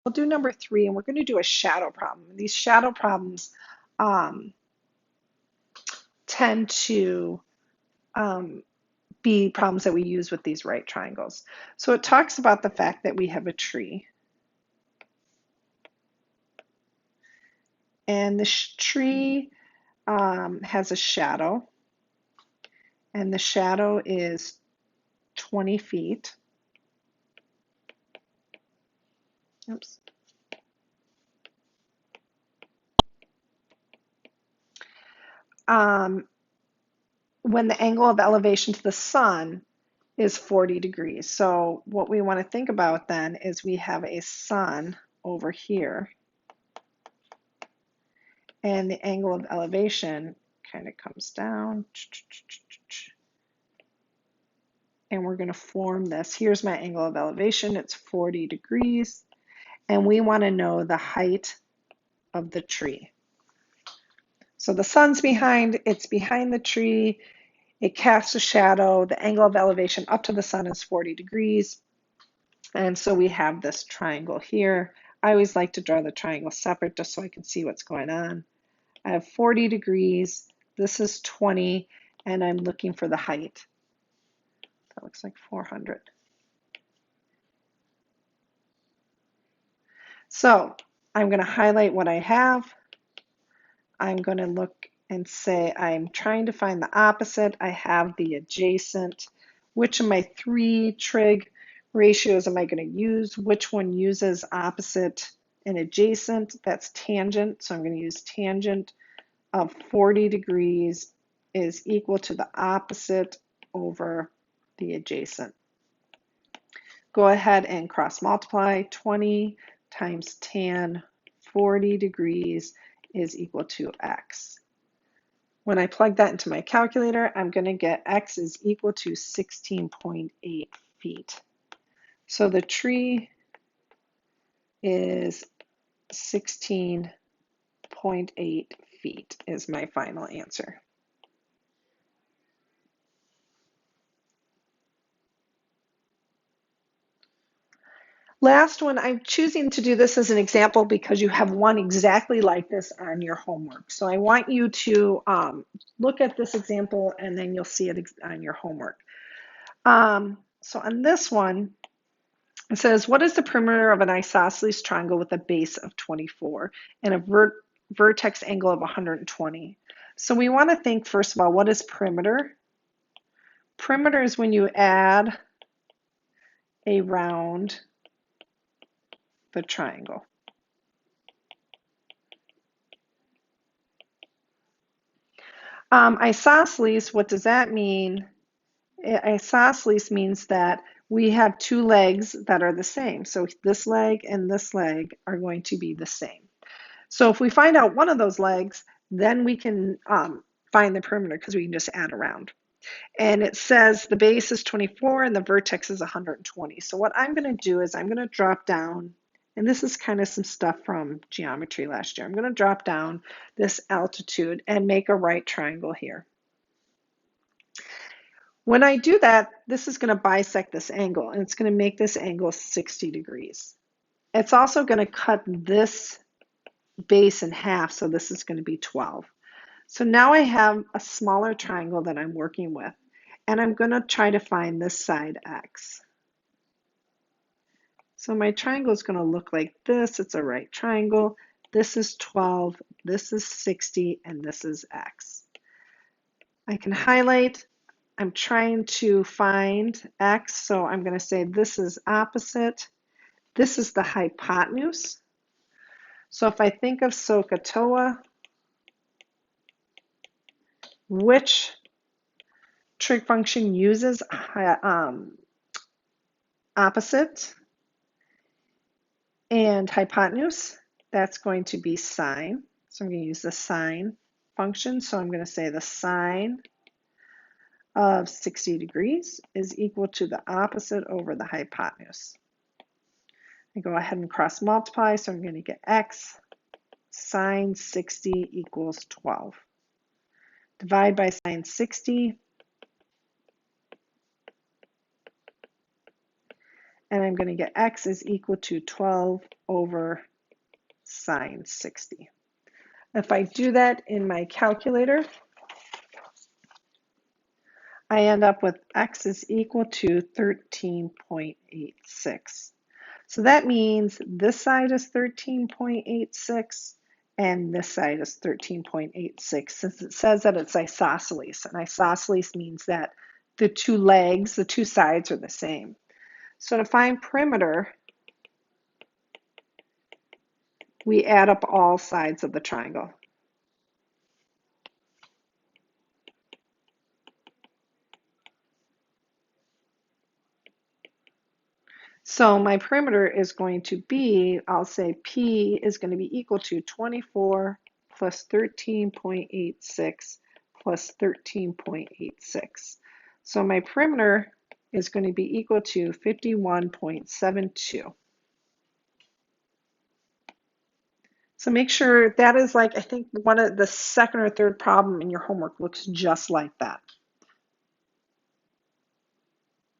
We'll do number 3, and we're going to do a shadow problem. These shadow problems tend to be problems that we use with these right triangles. So it talks about the fact that we have a tree. And the tree has a shadow. And the shadow is 20 feet. Oops. When the angle of elevation to the sun is 40 degrees. So what we want to think about then is we have a sun over here, and the angle of elevation kind of comes down, and we're going to form this. Here's my angle of elevation. It's 40 degrees, and we want to know the height of the tree. So the sun's behind, it's behind the tree. It casts a shadow. The angle of elevation up to the sun is 40 degrees. And so we have this triangle here. I always like to draw the triangle separate just so I can see what's going on. I have 40 degrees. This is 20, and I'm looking for the height. That looks like 400. So I'm going to highlight what I have. I'm going to look and say I'm trying to find the opposite. I have the adjacent. Which of my 3 trig ratios am I going to use? Which one uses opposite and adjacent? That's tangent. So I'm going to use tangent of 40 degrees is equal to the opposite over the adjacent. Go ahead and cross multiply. 20 times tan 40 degrees is equal to x. When I plug that into my calculator, I'm going to get x is equal to 16.8 feet. So the tree is 16.8 feet is my final answer. Last one, I'm choosing to do this as an example because you have one exactly like this on your homework. So I want you to look at this example and then you'll see it on your homework. So on this one, it says, what is the perimeter of an isosceles triangle with a base of 24 and a vertex angle of 120? So we want to think first of all, what is perimeter? Perimeter is when you add around the triangle. Isosceles, what does that mean? Isosceles means that we have 2 legs that are the same. So this leg and this leg are going to be the same. So if we find out one of those legs, then we can find the perimeter because we can just add around. And it says the base is 24 and the vertex is 120. So what I'm going to do is I'm going to drop down, and this is kind of some stuff from geometry last year. I'm going to drop down this altitude and make a right triangle here. When I do that, this is going to bisect this angle, and it's going to make this angle 60 degrees. It's also going to cut this base in half, so this is going to be 12. So now I have a smaller triangle that I'm working with, and I'm going to try to find this side x. So my triangle is going to look like this. It's a right triangle. This is 12, this is 60, and this is x. I can highlight. I'm trying to find x, so I'm going to say this is opposite. This is the hypotenuse. So if I think of SOHCAHTOA, which trig function uses opposite and hypotenuse? That's going to be sine. So I'm going to use the sine function. So I'm going to say the sine of 60 degrees is equal to the opposite over the hypotenuse. I go ahead and cross multiply, so I'm going to get x sine 60 equals 12. Divide by sine 60. and I'm going to get x is equal to 12 over sine 60. If I do that in my calculator, I end up with x is equal to 13.86. So that means this side is 13.86 and this side is 13.86, since it says that it's isosceles. And isosceles means that the two legs, the two sides are the same. So to find perimeter, we add up all sides of the triangle. So my perimeter is going to be, I'll say P is going to be equal to 24 plus 13.86 plus 13.86. So my perimeter is going to be equal to 51.72. So make sure that is, like, I think one of the second or third problem in your homework looks just like that.